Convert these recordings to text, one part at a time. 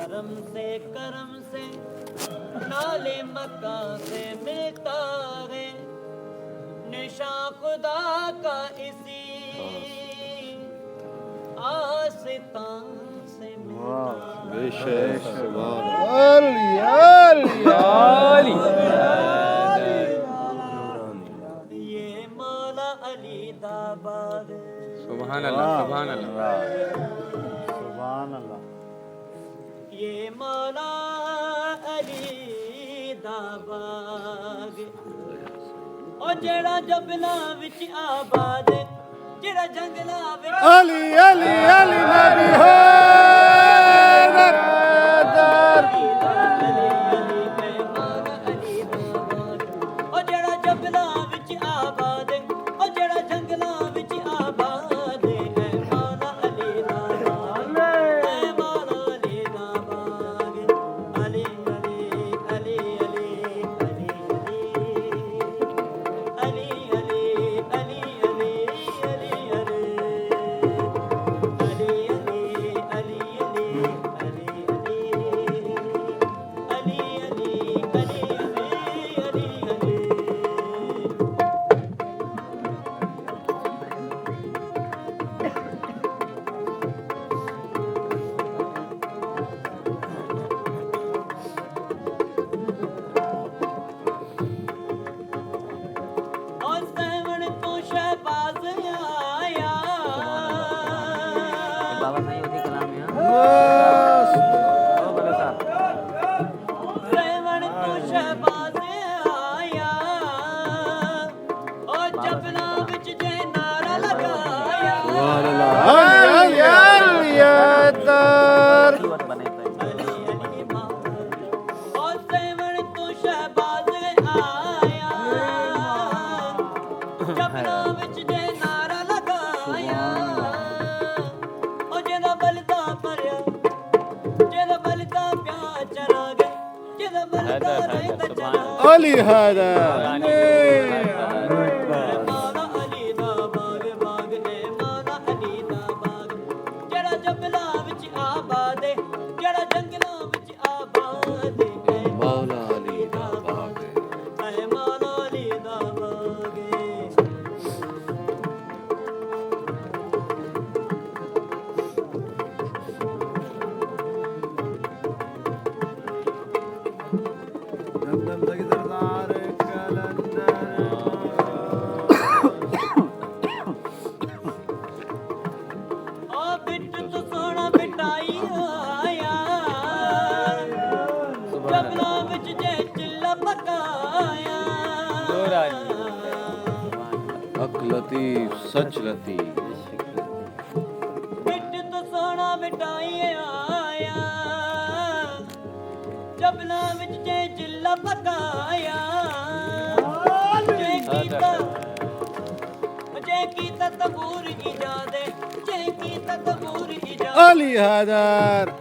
करम से नाले मक्का से मिलता है निशा खुदा का इसी आस्था से मिलता बेशक ये मौला अली दा बाग सुभान अल्लाह सुभान अल्लाह सुभान अल्लाह ये मौला अली दा बाग ओ जेड़ा जबला विच आबाद जेड़ा जंगला विच अली अली अली नबी हो अली हादा लतीफ सच लतीफ बिट तो सोना मिटाई आया जबना विच जे जिला पकाया जे कीता तबूर इजादे जे कीता तबूर इजादे अली हादर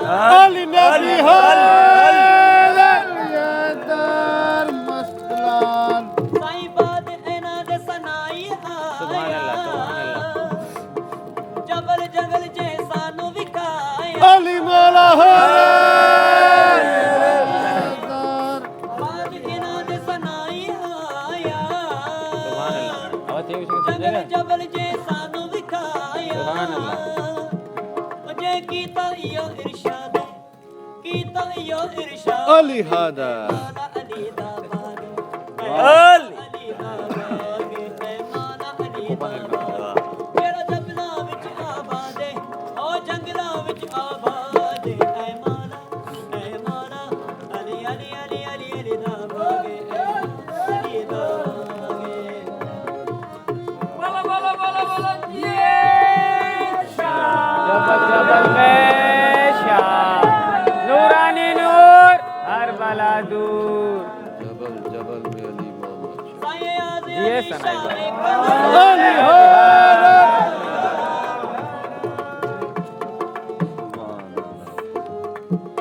अली नबी हो यादार मस्तलान साईं बाद इना दे सनाई आया जबल जंगल जे सानू विखाया अली मौला हो बाद इना दे सनाई आया जंगल जबल जे सानू विखाया जे कीता यो इरशाद कीता यो इरशाद अली हादा अली दा बाग अली अली दा बाग है माना अली दा बाग जेड़ा जंगलां विच आबाद है ओ जंगलां विच आबाद है माना अली अली अली अली अली दा बाग अली दा बाग बोलो बोलो बोलो बोलो ये शाह Congratulations, Aizad. अली हो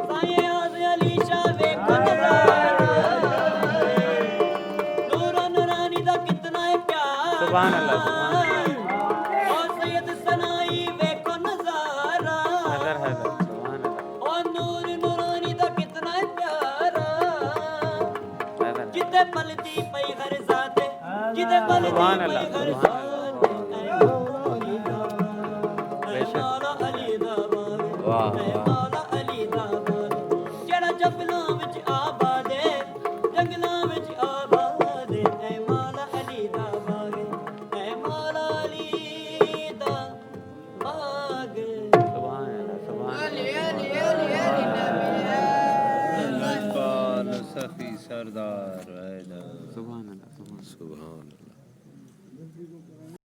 साईं आज़ अली शाह वेखो नज़ारा नूरो नूरानी दा कितना है प्यार सुभान अल्लाह, सुभान अल्लाह। और सैयद सनाई वेखो नज़ारा हैदर, सुभान अल्लाह, और नूर नूरानी दा कितना है प्यारा हैदर। जिते पलती पई हर ज़ाते जिते पलती सुभान पई अल्लाह, हर सुभान ज़ाते मौला अली दा वाह, ऐ मौला अली दा जेड़ा जंगलां विच आबाद है जंगलां विच आबाद है ऐ मौला अली दा बाग ऐ मौला अली दा बाग सुभान अल्लाह, सुभान अल्लाह। इकबाल सफी सरदार हैदर सुभान अल्लाह, सुभान अल्लाह। सुभान